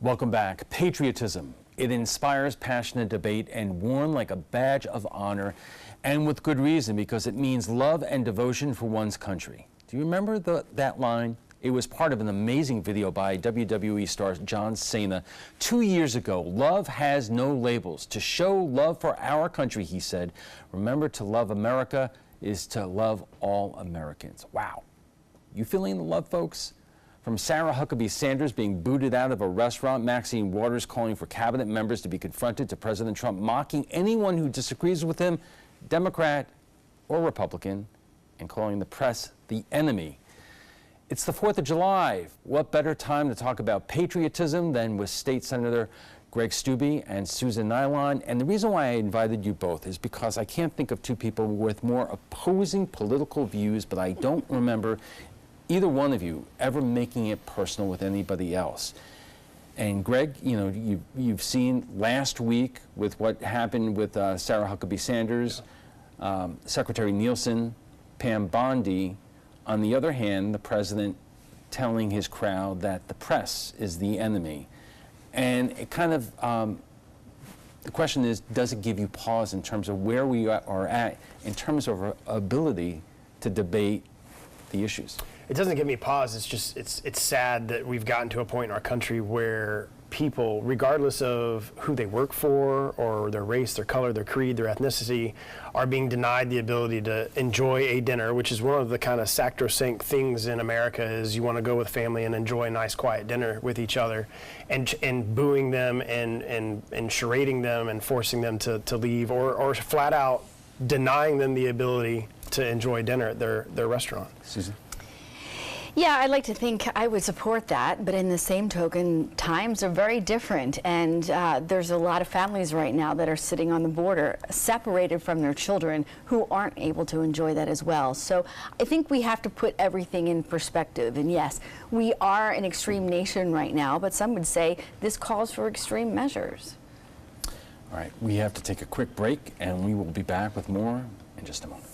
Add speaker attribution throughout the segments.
Speaker 1: Welcome back. Patriotism. It inspires passionate debate and worn like a badge of honor, and with good reason, because it means love and devotion for one's country. Do you remember that line? It was part of an amazing video by WWE star John Cena 2 years ago. Love has no labels. To show love for our country, he said, remember, to love America is to love all Americans. Wow. You feeling the love, folks? From Sarah Huckabee Sanders being booted out of a restaurant, Maxine Waters calling for cabinet members to be confronted, to President Trump mocking anyone who disagrees with him, Democrat or Republican, and calling the press the enemy. It's the 4th of July. What better time to talk about patriotism than with State Senator Greg Steube and Susan Nylon? And the reason why I invited you both is because I can't think of two people with more opposing political views, but I don't remember either one of you ever making it personal with anybody else. And Greg, you know, you've seen last week with what happened with Sarah Huckabee Sanders, Secretary Nielsen, Pam Bondi. On the other hand, the president telling his crowd that the press is the enemy. And it kind of, the question is, does it give you pause in terms of where we are at in terms of our ability to debate the issues?
Speaker 2: It doesn't give me pause. It's just, it's sad that we've gotten to a point in our country where people, regardless of who they work for or their race, their color, their creed, their ethnicity, are being denied the ability to enjoy a dinner, which is one of the kind of sacrosanct things in America, is you want to go with family and enjoy a nice quiet dinner with each other, and booing them and charading them and forcing them to leave, or flat out denying them the ability to enjoy dinner at their restaurant.
Speaker 1: Susan?
Speaker 3: Yeah, I'd like to think I would support that, but in the same token, times are very different, and there's a lot of families right now that are sitting on the border, separated from their children, who aren't able to enjoy that as well. So I think we have to put everything in perspective, and yes, we are an extreme nation right now, but some would say this calls for extreme measures.
Speaker 1: All right, we have to take a quick break, and we will be back with more in just a moment.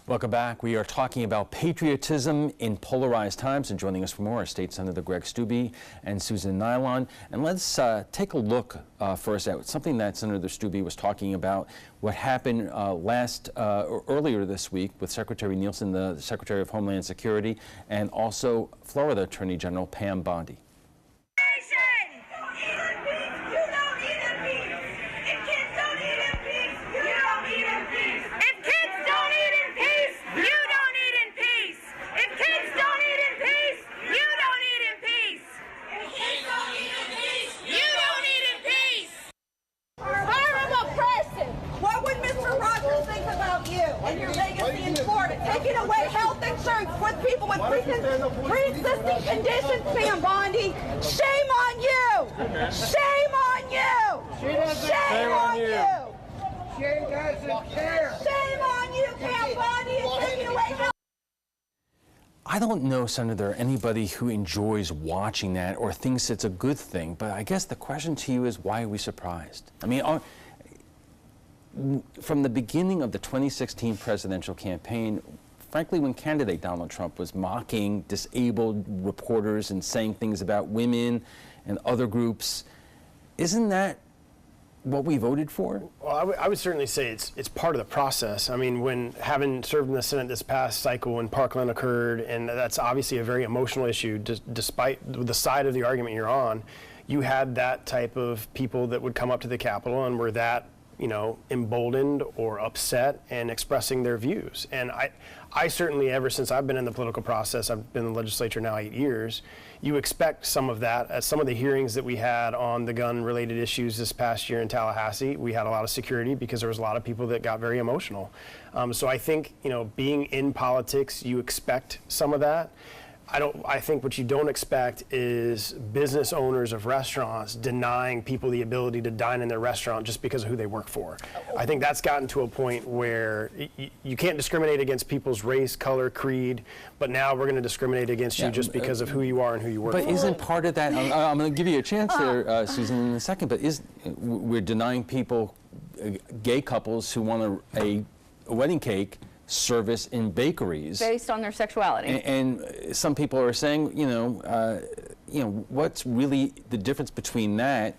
Speaker 1: Welcome back. We are talking about patriotism in polarized times, and joining us for more are State Senator Greg Steube and Susan Nylon. And let's take a look first at something that Senator Steube was talking about, what happened earlier this week with Secretary Nielsen, the Secretary of Homeland Security, and also Florida Attorney General Pam Bondi.
Speaker 4: And your legacy in Florida, taking away health insurance with people with pre-existing conditions, Pam Bondi. Shame on you! Shame on you! Shame on you!
Speaker 5: She doesn't care.
Speaker 4: Shame on you, Pam Bondi, and taking away health.
Speaker 1: I don't know, Senator, anybody who enjoys watching that or thinks it's a good thing, but I guess the question to you is, why are we surprised? I mean, from the beginning of the 2016 presidential campaign, frankly, when candidate Donald Trump was mocking disabled reporters and saying things about women and other groups, isn't that what we voted for?
Speaker 2: Well, I would certainly say it's part of the process. I mean, when having served in the Senate this past cycle when Parkland occurred, and that's obviously a very emotional issue, despite the side of the argument you're on, you had that type of people that would come up to the Capitol and were that, you know, emboldened or upset and expressing their views. And I certainly, ever since I've been in the political process, I've been in the legislature now 8 years, you expect some of that. At some of the hearings that we had on the gun-related issues this past year in Tallahassee, we had a lot of security because there was a lot of people that got very emotional. So I think, you know, being in politics, you expect some of that. I think what you don't expect is business owners of restaurants denying people the ability to dine in their restaurant just because of who they work for. I think that's gotten to a point where you can't discriminate against people's race, color, creed, but now we're going to discriminate against you just because of who you are and who you work for.
Speaker 1: But isn't part of that, I'm going to give you a chance there, Susan, in a second, but we're denying people, gay couples who want a wedding cake service in bakeries
Speaker 3: based on their sexuality.
Speaker 1: And some people are saying, you know, what's really the difference between that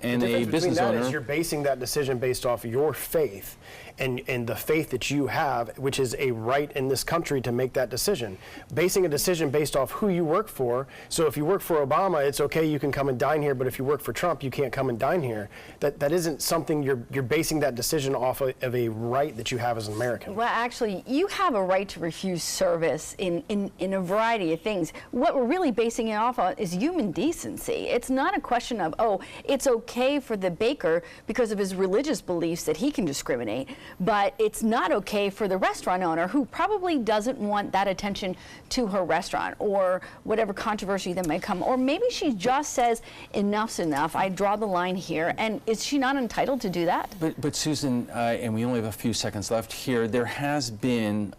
Speaker 1: and
Speaker 2: The
Speaker 1: a
Speaker 2: difference between
Speaker 1: business
Speaker 2: that
Speaker 1: owner?
Speaker 2: is you're basing that decision based off your faith and the faith that you have, which is a right in this country to make that decision. Basing a decision based off who you work for. So if you work for Obama, it's okay, you can come and dine here, but if you work for Trump, you can't come and dine here. That isn't something you're basing that decision off of a right that you have as an American.
Speaker 3: Well, actually, you have a right to refuse service in a variety of things. What we're really basing it off on is human decency. It's not a question of, oh, it's okay for the baker because of his religious beliefs that he can discriminate, but it's not okay for the restaurant owner who probably doesn't want that attention to her restaurant or whatever controversy that may come. Or maybe she just says, enough's enough, I draw the line here, and is she not entitled to do that?
Speaker 1: But Susan, and we only have a few seconds left here, there has been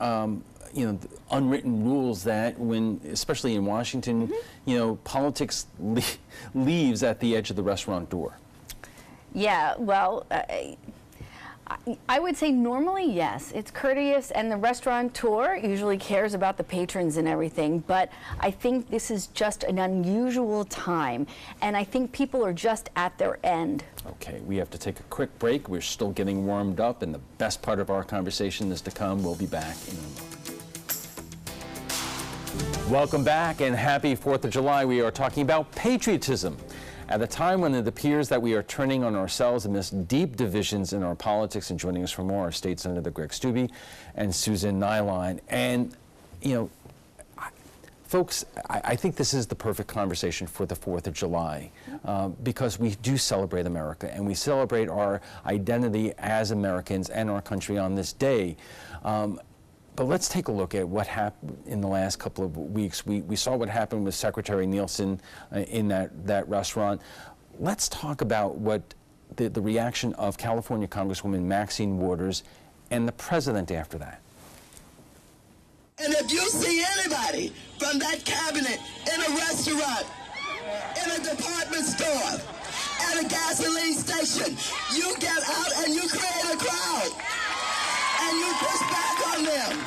Speaker 1: unwritten rules that when, especially in Washington, politics leaves at the edge of the restaurant door.
Speaker 3: Yeah, well, I would say normally, yes, it's courteous, and the restaurateur usually cares about the patrons and everything, but I think this is just an unusual time, and I think people are just at their end.
Speaker 1: Okay, we have to take a quick break. We're still getting warmed up, and the best part of our conversation is to come. We'll be back in a moment. Welcome back, and happy 4th of July. We are talking about patriotism. At a time when it appears that we are turning on ourselves amidst deep divisions in our politics, and joining us for more are State Senator Greg Steube and Susan Nyline. And, folks, I think this is the perfect conversation for the 4th of July because we do celebrate America and we celebrate our identity as Americans and our country on this day. But let's take a look at what happened in the last couple of weeks. We saw what happened with Secretary Nielsen in that restaurant. Let's talk about what the reaction of California Congresswoman Maxine Waters and the president after that.
Speaker 6: And if you see anybody from that cabinet in a restaurant, in a department store, at a gasoline station, you get out and you create a crowd. And you push back on them.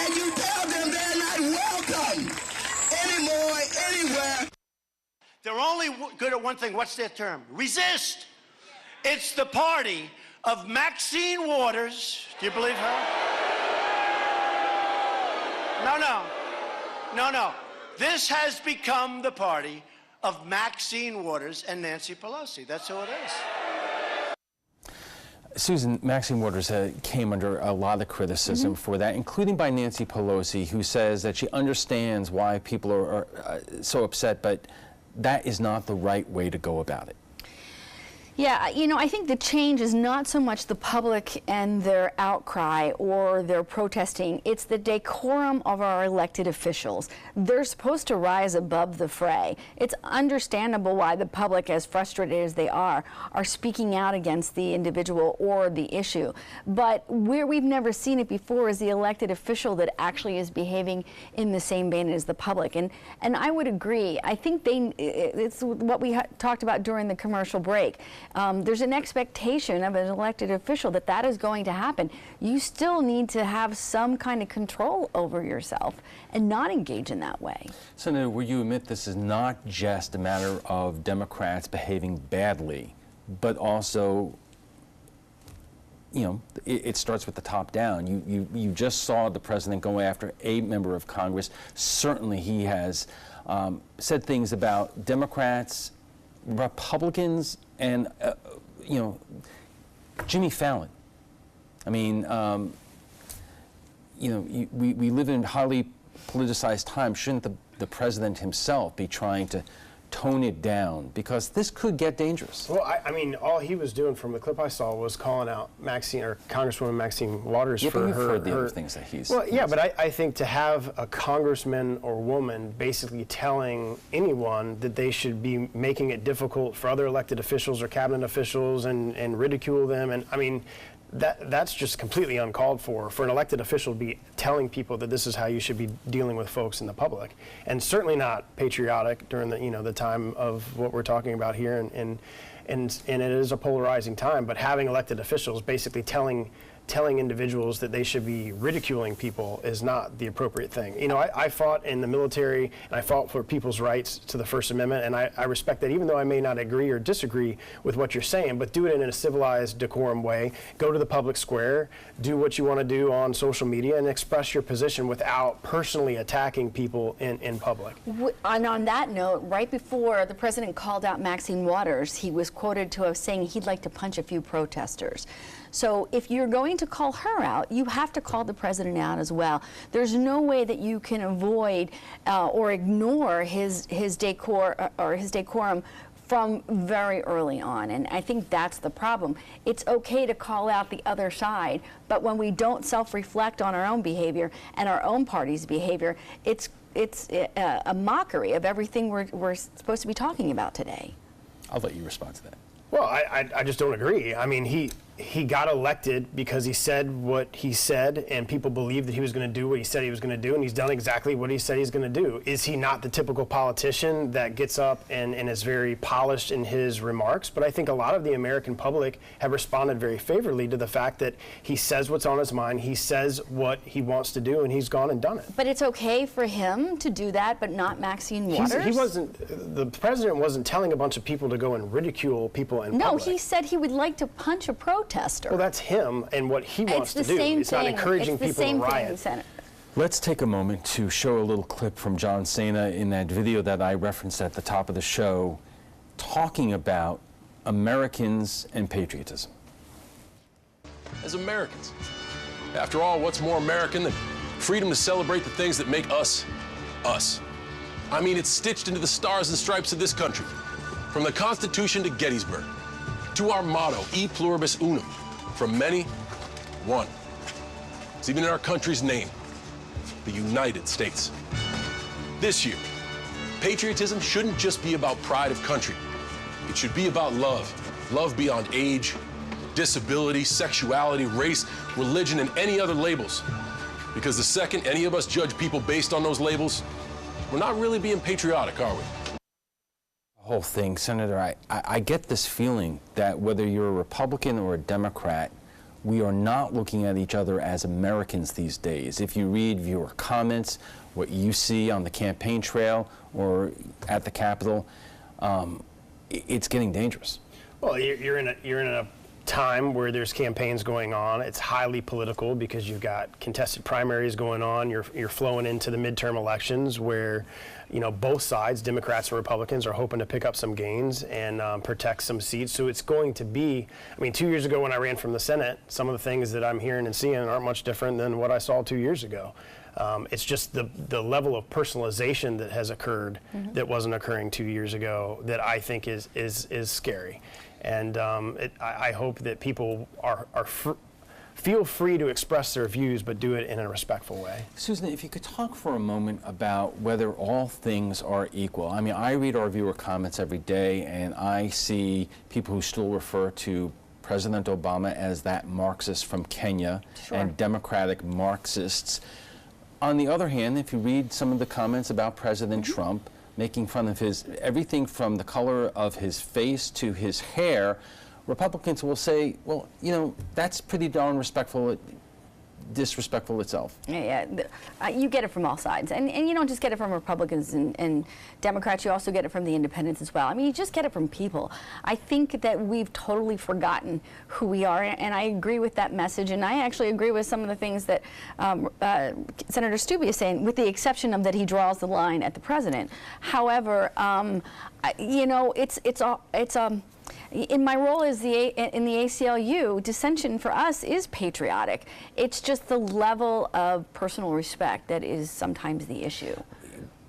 Speaker 6: And you tell them they're not welcome anymore, anywhere.
Speaker 7: They're only good at one thing. What's their term? Resist. It's the party of Maxine Waters. Do you believe her? No. This has become the party of Maxine Waters and Nancy Pelosi. That's who it is.
Speaker 1: Susan, Maxine Waters came under a lot of criticism for that, including by Nancy Pelosi, who says that she understands why people are so upset, but that is not the right way to go about it.
Speaker 3: Yeah, I think the change is not so much the public and their outcry or their protesting. It's the decorum of our elected officials. They're supposed to rise above the fray. It's understandable why the public, as frustrated as they are speaking out against the individual or the issue. But where we've never seen it before is the elected official that actually is behaving in the same vein as the public. And I would agree. I think it's what we talked about during the commercial break. There's an expectation of an elected official that is going to happen. You still need to have some kind of control over yourself and not engage in that way.
Speaker 1: Senator, will you admit this is not just a matter of Democrats behaving badly, but also, it starts with the top down. You just saw the president go after a member of Congress. Certainly he has said things about Democrats, Republicans, and Jimmy Fallon. I mean, we live in highly politicized times. Shouldn't the president himself be trying to tone it down, because this could get dangerous?
Speaker 2: Well, I mean, all he was doing from the clip I saw was calling out Congresswoman Maxine Waters for
Speaker 1: but you've
Speaker 2: her.
Speaker 1: heard the other things that he's.
Speaker 2: Well, yeah, but I think to have a congressman or woman basically telling anyone that they should be making it difficult for other elected officials or cabinet officials and ridicule them, and I mean, that's just completely uncalled for an elected official to be telling people that this is how you should be dealing with folks in the public, and certainly not patriotic during the time of what we're talking about here, and it is a polarizing time. But having elected officials basically telling telling individuals that they should be ridiculing people is not the appropriate thing. You know, I fought in the military, and I fought for people's rights to the First Amendment, and I respect that, even though I may not agree or disagree with what you're saying, but do it in a civilized, decorum way. Go to the public square, do what you want to do on social media, and express your position without personally attacking people in public.
Speaker 3: And on that note, right before the president called out Maxine Waters, he was quoted to us saying he'd like to punch a few protesters. So if you're going to call her out, you have to call the president out as well. There's no way that you can avoid or ignore his decorum from very early on, and I think that's the problem. It's okay to call out the other side, but when we don't self-reflect on our own behavior and our own party's behavior, it's a mockery of everything we're supposed to be talking about today.
Speaker 1: I'll let you respond to that.
Speaker 2: Well, I just don't agree. I mean, he got elected because he said what he said, and people believed that he was going to do what he said he was going to do, and he's done exactly what he said he's going to do. Is he not the typical politician that gets up and is very polished in his remarks? But I think a lot of the American public have responded very favorably to the fact that he says what's on his mind, he says what he wants to do, and he's gone and done it.
Speaker 3: But it's okay for him to do that, but not Maxine Waters?
Speaker 2: The president wasn't telling a bunch of people to go and ridicule people in public.
Speaker 3: No, he said he would like to punch a protester.
Speaker 2: Well, that's him and what he wants to do. It's not encouraging people to riot.
Speaker 1: Let's take a moment to show a little clip from John Cena in that video that I referenced at the top of the show, talking about Americans and patriotism.
Speaker 8: As Americans, after all, what's more American than freedom to celebrate the things that make us, us? I mean, it's stitched into the stars and stripes of this country, from the Constitution to Gettysburg, to our motto, E pluribus unum, from many, one. It's even in our country's name, the United States. This year, patriotism shouldn't just be about pride of country. It should be about love. Love beyond age, disability, sexuality, race, religion, and any other labels. Because the second any of us judge people based on those labels, we're not really being patriotic, are we?
Speaker 1: Whole thing, Senator, I get this feeling that whether you're a Republican or a Democrat, we are not looking at each other as Americans these days. If you read viewer comments, what you see on the campaign trail or at the Capitol, it's getting dangerous.
Speaker 2: Well, you're in a time where there's campaigns going on. It's highly political because you've got contested primaries going on. You're flowing into the midterm elections where, you know, both sides, Democrats and Republicans, are hoping to pick up some gains and protect some seats. So it's going to be, I mean, 2 years ago when I ran from the Senate, some of the things that I'm hearing and seeing aren't much different than what I saw 2 years ago. It's just the level of personalization that has occurred that wasn't occurring 2 years ago that I think is scary. And I hope that people feel free to express their views, but do it in a respectful way.
Speaker 1: Susan, if you could talk for a moment about whether all things are equal. I mean, I read our viewer comments every day, and I see people who still refer to President Obama as that Marxist from Kenya, and Democratic Marxists. On the other hand, if you read some of the comments about President Trump, making fun of everything from the color of his face to his hair, Republicans will say, well, you know, that's pretty darn disrespectful itself.
Speaker 3: You get it from all sides. And you don't just get it from Republicans and Democrats, you also get it from the independents as well. I mean, you just get it from people. I think that we've totally forgotten who we are, and I agree with that message, and I actually agree with some of the things that Senator Stubbe is saying, with the exception of that he draws the line at the president. However, you know, in my role as in the ACLU, dissension for us is patriotic. It's just the level of personal respect that is sometimes the issue.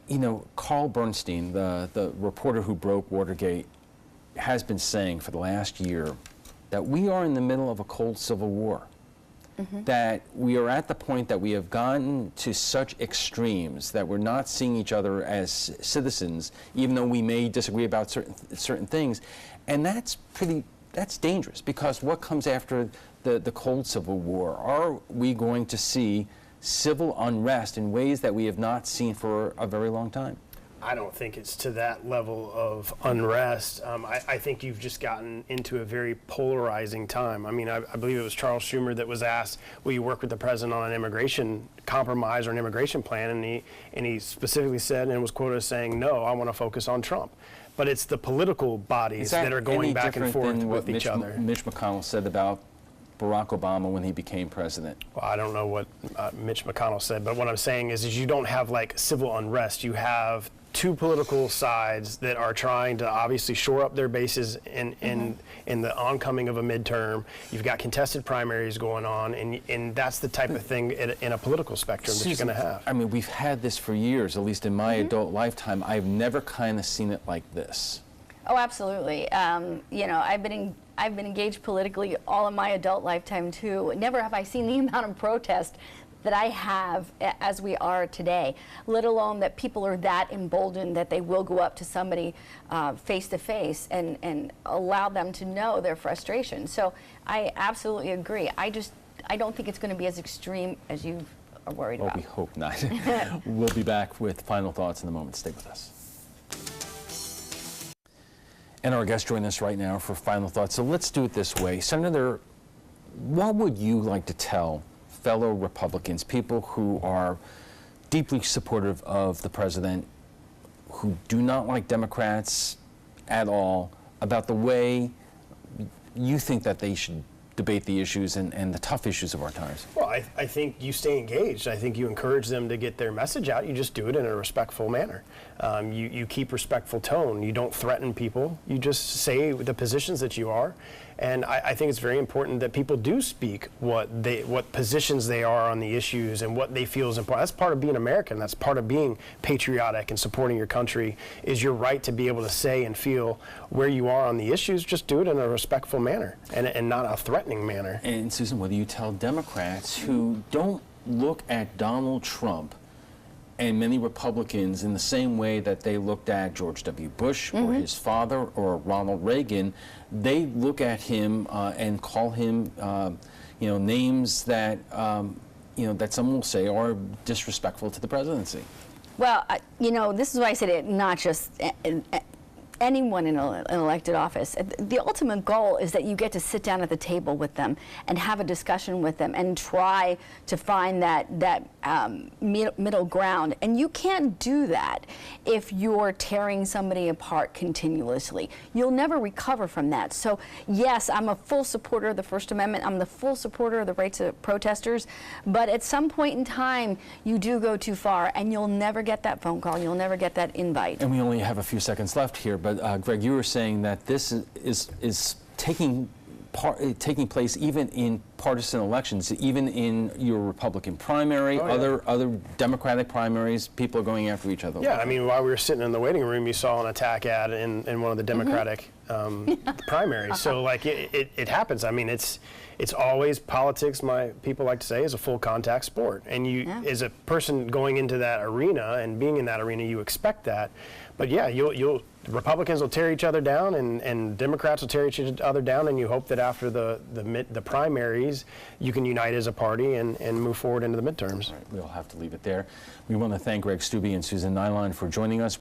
Speaker 1: You know, Carl Bernstein, the reporter who broke Watergate, has been saying for the last year that we are in the middle of a cold civil war. That we are at the point that we have gotten to such extremes that we're not seeing each other as citizens, even though we may disagree about certain things. And that's dangerous, because what comes after the cold civil war? Are we going to see civil unrest in ways that we have not seen for a very long time?
Speaker 2: I don't think it's to that level of unrest. I think you've just gotten into a very polarizing time. I mean, I believe it was Charles Schumer that was asked, will you work with the president on an immigration compromise or an immigration plan? And he specifically said, and was quoted as saying, no, I want to focus on Trump. But it's the political bodies that are going back and forth with each other.
Speaker 1: Mitch McConnell said about Barack Obama when he became president.
Speaker 2: Well, I don't know what Mitch McConnell said, but what I'm saying is you don't have like civil unrest. You have two political sides that are trying to obviously shore up their bases in the oncoming of a midterm. You've got contested primaries going on, and that's the type of thing in a political spectrum that you're going to have.
Speaker 1: I mean, we've had this for years, at least in my adult lifetime. I've never kind of seen it like this.
Speaker 3: Oh, absolutely. You know, I've been engaged politically all of my adult lifetime too. Never have I seen the amount of protest that I have as we are today, let alone that people are that emboldened that they will go up to somebody face to face and allow them to know their frustration. So I absolutely agree. I don't think it's going to be as extreme as you are worried about.
Speaker 1: We hope not. We'll be back with final thoughts in a moment. Stay with us. And our guests join us right now for final thoughts. So let's do it this way. Senator, what would you like to tell fellow Republicans, people who are deeply supportive of the president, who do not like Democrats at all, about the way you think that they should debate the issues and the tough issues of our times?
Speaker 2: Well, I think you stay engaged. I think you encourage them to get their message out. You just do it in a respectful manner. You keep respectful tone. You don't threaten people. You just say the positions that you are. And I think it's very important that people do speak what positions they are on the issues and what they feel is important. That's part of being American. That's part of being patriotic and supporting your country, is your right to be able to say and feel where you are on the issues. Just do it in a respectful manner and not a threatening manner.
Speaker 1: And Susan, what do you tell Democrats who don't look at Donald Trump and many Republicans in the same way that they looked at George W. Bush or his father or Ronald Reagan? They look at him and call him, names that, that some will say are disrespectful to the presidency.
Speaker 3: Well, this is why I said it, not just anyone in an elected office. The ultimate goal is that you get to sit down at the table with them and have a discussion with them and try to find that middle ground. And you can't do that if you're tearing somebody apart continuously. You'll never recover from that. So yes, I'm a full supporter of the First Amendment. I'm the full supporter of the rights of protesters. But at some point in time, you do go too far, and you'll never get that phone call. You'll never get that invite.
Speaker 1: And we only have a few seconds left here. But Greg, you were saying that this is taking place even in partisan elections, even in your Republican primary, other Democratic primaries. People are going after each other.
Speaker 2: Yeah, I mean, while we were sitting in the waiting room, you saw an attack ad in one of the Democratic primaries. So like it happens. I mean, it's always politics. My people like to say is a full contact sport, and you, as a person going into that arena and being in that arena, you expect that. But yeah, Republicans will tear each other down, and Democrats will tear each other down, and you hope that after the primaries, you can unite as a party and move forward into the midterms.
Speaker 1: All right, we'll have to leave it there. We want to thank Greg Steube and Susan Nyline for joining us.